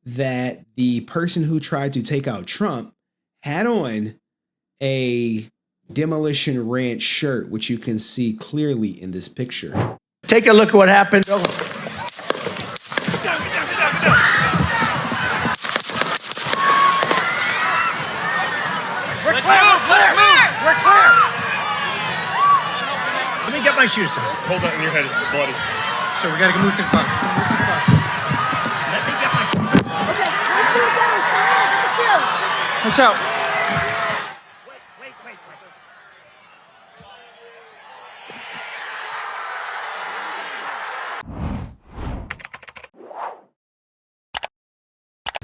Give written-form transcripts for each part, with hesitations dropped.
that the person who tried to take out Trump had on a Demolition Ranch shirt, which you can see clearly in this picture. Take a look at what happened. We're clear. Let me get my shoes. Hold that in your head, it's bloody. So we gotta move to the bus. Let me get my shoes. Okay, my shoes down. Get the shoes. Watch out. Wait.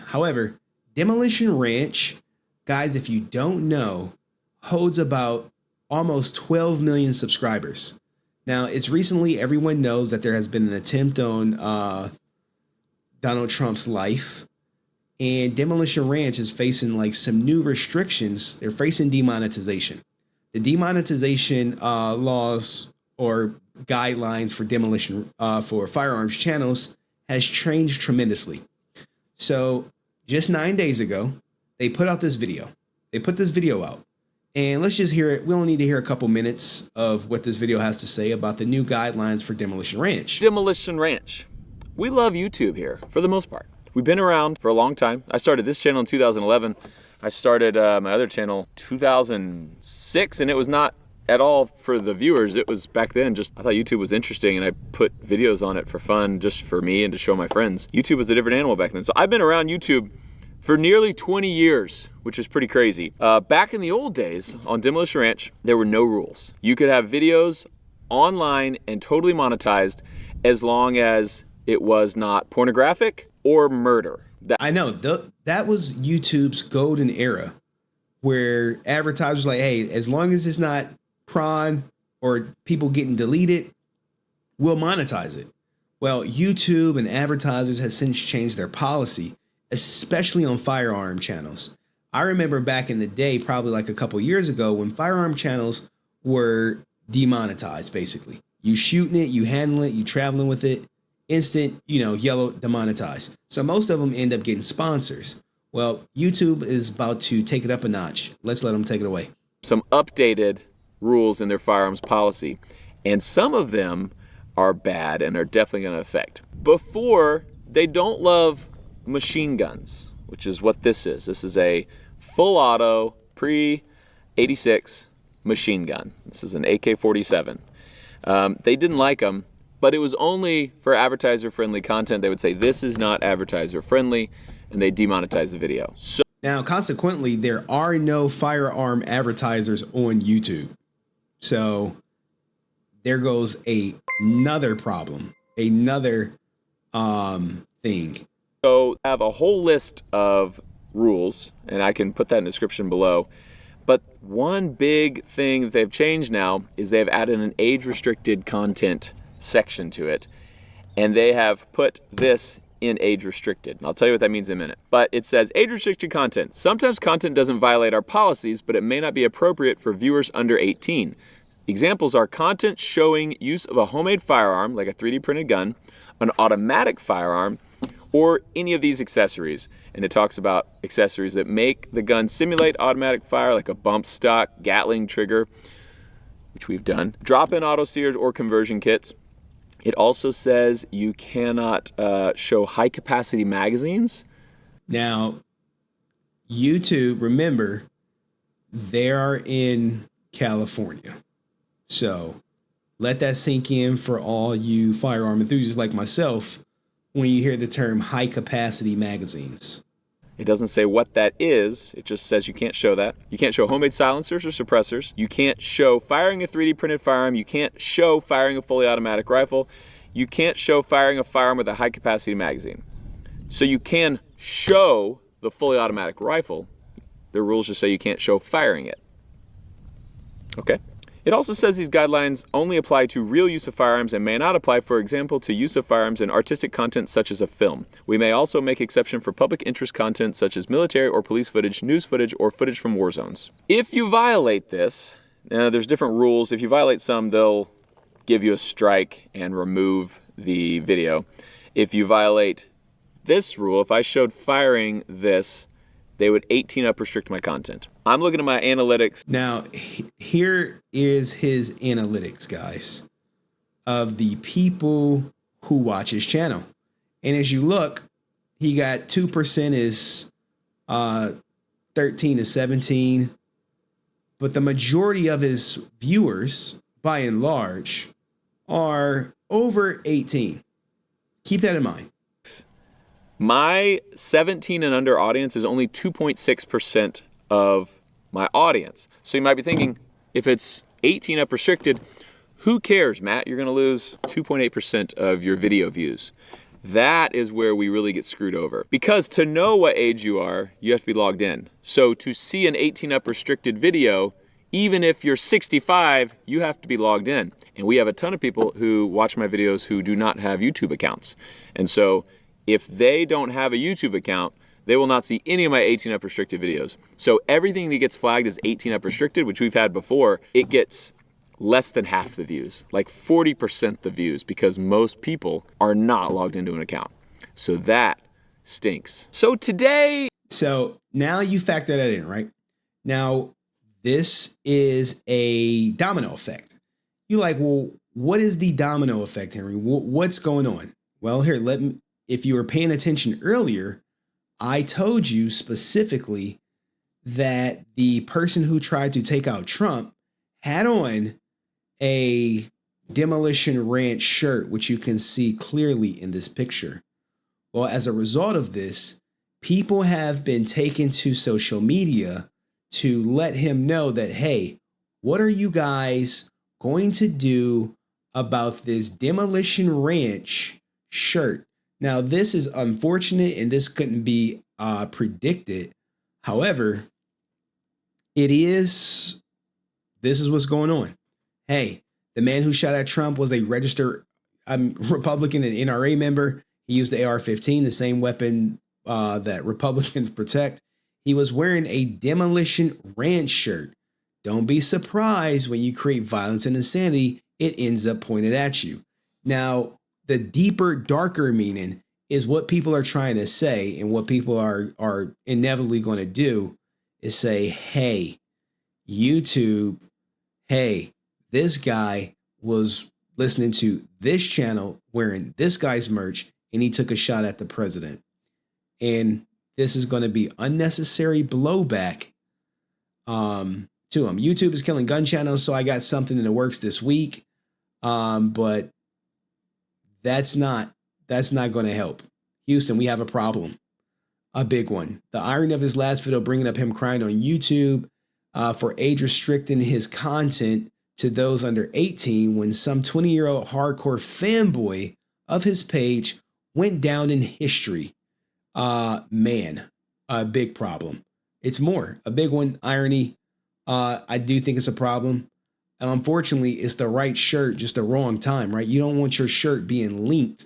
However, Demolition Ranch, guys, if you don't know, holds about almost 12 million subscribers. Now, it's recently, everyone knows that there has been an attempt on Donald Trump's life, and Demolition Ranch is facing like some new restrictions. They're facing demonetization. The demonetization laws or guidelines for demolition for firearms channels has changed tremendously. So just 9 days ago, they put out this video. They put this video out. And let's just hear it. We only need to hear a couple minutes of what this video has to say about the new guidelines for Demolition Ranch. Demolition Ranch. We love YouTube here, for the most part. We've been around for a long time. I started this channel in 2011. I started my other channel 2006, and it was not at all for the viewers. It was back then just, I thought YouTube was interesting, and I put videos on it for fun, just for me and to show my friends. YouTube was a different animal back then. So I've been around YouTube for nearly 20 years, which is pretty crazy. Back in the old days on Demolition Ranch, there were no rules. You could have videos online and totally monetized as long as it was not pornographic or murder. I know, that was YouTube's golden era, where advertisers were like, hey, as long as it's not prawn or people getting deleted, we'll monetize it. Well, YouTube and advertisers has since changed their policy, especially on firearm channels. I remember back in the day, probably like a couple years ago, when firearm channels were demonetized, basically. You shooting it, you handling it, you traveling with it, instant, yellow demonetized. So most of them end up getting sponsors. Well, YouTube is about to take it up a notch. Let's let them take it away. Some updated rules in their firearms policy, and some of them are bad and are definitely going to affect. Before, they don't love machine guns, which is what this is. This is a full auto pre-86 machine gun. This is an AK-47. They didn't like them, but it was only for advertiser-friendly content. They would say this is not advertiser-friendly, and they demonetize the video. So now, consequently, there are no firearm advertisers on YouTube. So there goes another problem, another thing. So I have a whole list of rules, and I can put that in the description below. But one big thing that they've changed now is they've added an age-restricted content section to it, and they have put this in age-restricted. And I'll tell you what that means in a minute. But it says age-restricted content. Sometimes content doesn't violate our policies, but it may not be appropriate for viewers under 18. Examples are content showing use of a homemade firearm, like a 3D printed gun, an automatic firearm, or any of these accessories. And it talks about accessories that make the gun simulate automatic fire, like a bump stock, Gatling trigger, which we've done, drop-in auto sears or conversion kits. It also says you cannot show high-capacity magazines. Now, YouTube, remember, they are in California. So let that sink in for all you firearm enthusiasts like myself when you hear the term high-capacity magazines. It doesn't say what that is. It just says you can't show that. You can't show homemade silencers or suppressors. You can't show firing a 3D printed firearm. You can't show firing a fully automatic rifle. You can't show firing a firearm with a high-capacity magazine. So you can show the fully automatic rifle. The rules just say you can't show firing it. Okay? It also says these guidelines only apply to real use of firearms and may not apply, for example, to use of firearms in artistic content such as a film. We may also make exception for public interest content such as military or police footage, news footage, or footage from war zones. If you violate this, there's different rules. If you violate some, they'll give you a strike and remove the video. If you violate this rule, if I showed firing this, they would 18 up restrict my content. I'm looking at my analytics. Now, here is his analytics, guys, of the people who watch his channel. And as you look, he got 2% is 13 to 17. But the majority of his viewers, by and large, are over 18. Keep that in mind. My 17 and under audience is only 2.6% of my audience. So you might be thinking, if it's 18 up restricted, who cares, Matt? You're going to lose 2.8% of your video views. That is where we really get screwed over. Because to know what age you are, you have to be logged in. So to see an 18 up restricted video, even if you're 65, you have to be logged in. And we have a ton of people who watch my videos who do not have YouTube accounts. And so if they don't have a YouTube account, they will not see any of my 18 up restricted videos. So everything that gets flagged as 18 up restricted, which we've had before, it gets less than half the views, like 40% the views, because most people are not logged into an account. So that stinks. So now you factor that in, right? Now, this is a domino effect. You're like, well, what is the domino effect, Henry? What's going on? Well, here, if you were paying attention earlier, I told you specifically that the person who tried to take out Trump had on a Demolition Ranch shirt, which you can see clearly in this picture. Well, as a result of this, people have been taken to social media to let him know that, hey, what are you guys going to do about this Demolition Ranch shirt? Now, this is unfortunate and this couldn't be predicted. However, this is what's going on. Hey, the man who shot at Trump was a registered Republican and NRA member. He used the AR-15, the same weapon that Republicans protect. He was wearing a Demolition Ranch shirt. Don't be surprised when you create violence and insanity, it ends up pointed at you. Now, the deeper, darker meaning is what people are trying to say, and what people are inevitably going to do is say, hey, YouTube, hey, this guy was listening to this channel wearing this guy's merch, and he took a shot at the president. And this is going to be unnecessary blowback to him. YouTube is killing gun channels, so I got something in the works this week. But that's not going to help. Houston, we have a problem. A big one. The irony of his last video bringing up him crying on YouTube for age restricting his content to those under 18 when some 20-year-old hardcore fanboy of his page went down in history. Man, a big problem. It's more, a big one, irony. I do think it's a problem. And unfortunately, it's the right shirt, just the wrong time, right? You don't want your shirt being linked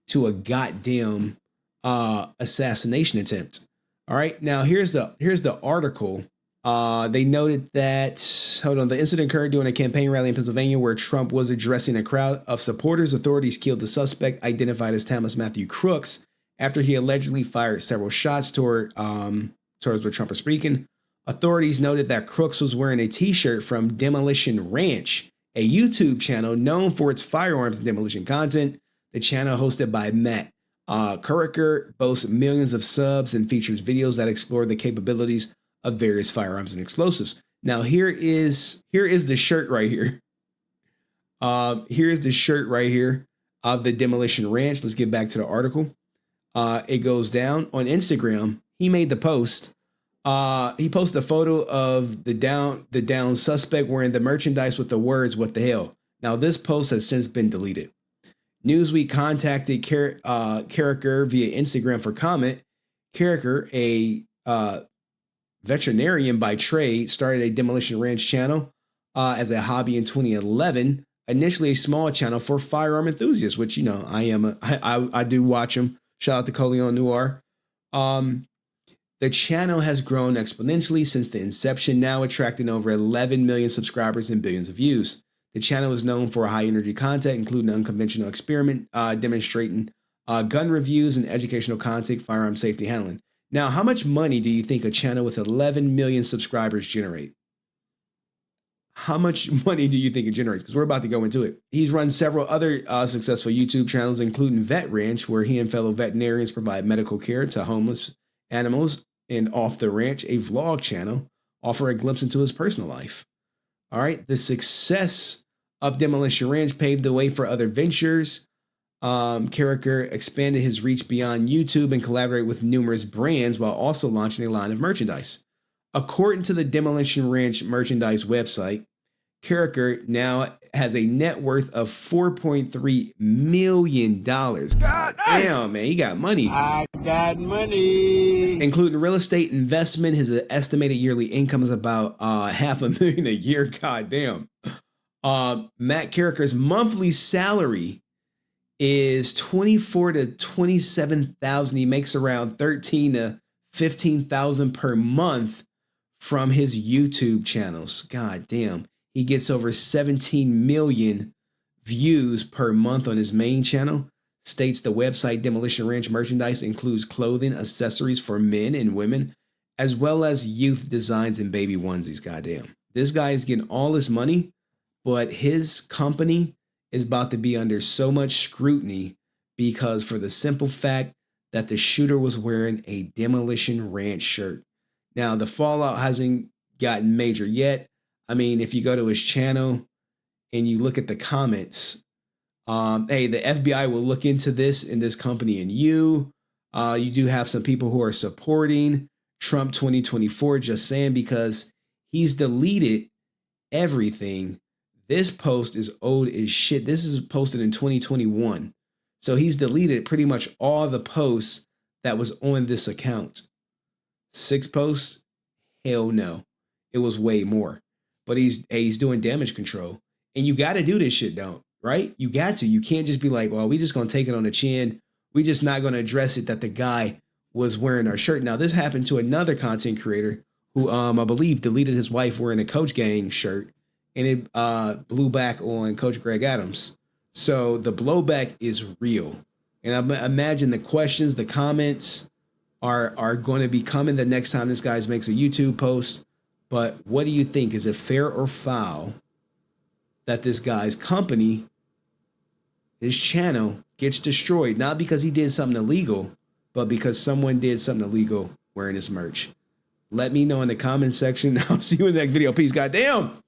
to a goddamn assassination attempt. All right. Now here's the article. They noted that, the incident occurred during a campaign rally in Pennsylvania where Trump was addressing a crowd of supporters. Authorities killed the suspect, identified as Thomas Matthew Crooks, after he allegedly fired several shots towards where Trump was speaking. Authorities noted that Crooks was wearing a t-shirt from Demolition Ranch, a YouTube channel known for its firearms and demolition content. The channel, hosted by Matt Kuriker, boasts millions of subs and features videos that explore the capabilities of various firearms and explosives. Now, here is the shirt right here. Here's the shirt right here of the Demolition Ranch. Let's get back to the article. It goes down on Instagram. He made the post. He posted a photo of the down suspect wearing the merchandise with the words, "What the hell?" Now, this post has since been deleted. Newsweek contacted Kuriker via Instagram for comment. Kuriker, a veterinarian by trade, started a Demolition Ranch channel as a hobby in 2011. Initially a small channel for firearm enthusiasts, which, you know, I do watch them. Shout out to Coleon Noir. The channel has grown exponentially since the inception, now attracting over 11 million subscribers and billions of views. The channel is known for high energy content, including unconventional experiment demonstrating gun reviews and educational content, firearm safety handling. Now, how much money do you think a channel with 11 million subscribers generate? How much money do you think it generates? Because we're about to go into it. He's run several other successful YouTube channels, including Vet Ranch, where he and fellow veterinarians provide medical care to homeless animals, and Off the Ranch, a vlog channel, offer a glimpse into his personal life. All right, the success of Demolition Ranch paved the way for other ventures. Carricker expanded his reach beyond YouTube and collaborated with numerous brands while also launching a line of merchandise. According to the Demolition Ranch merchandise website, Carricker now has a net worth of $4.3 million. God damn, man, he got money. I got money. Including real estate investment, his estimated yearly income is about $500,000 a year. God damn. Matt Carricker's monthly salary is $24,000 to $27,000. He makes around $13,000 to $15,000 per month from his YouTube channels. God damn. He gets over 17 million views per month on his main channel. States the website Demolition Ranch merchandise includes clothing, accessories for men and women, as well as youth designs and baby onesies. Goddamn. This guy is getting all his money, but his company is about to be under so much scrutiny because for the simple fact that the shooter was wearing a Demolition Ranch shirt. Now, the fallout hasn't gotten major yet. I mean, if you go to his channel and you look at the comments, hey, the FBI will look into this in this company and you do have some people who are supporting Trump 2024, just saying, because he's deleted everything. This post is old as shit. This is posted in 2021. So he's deleted pretty much all the posts that was on this account. 6 posts? Hell no. It was way more. But he's doing damage control. And you got to do this shit, right? You got to. You can't just be like, well, we just going to take it on the chin. We just not going to address it that the guy was wearing our shirt. Now, this happened to another content creator who I believe deleted his wife wearing a Coach Gang shirt. And it blew back on Coach Greg Adams. So the blowback is real. And I imagine the questions, the comments are going to be coming the next time this guy makes a YouTube post. But what do you think? Is it fair or foul that this guy's company, his channel, gets destroyed? Not because he did something illegal, but because someone did something illegal wearing his merch. Let me know in the comment section. I'll see you in the next video. Peace. Goddamn.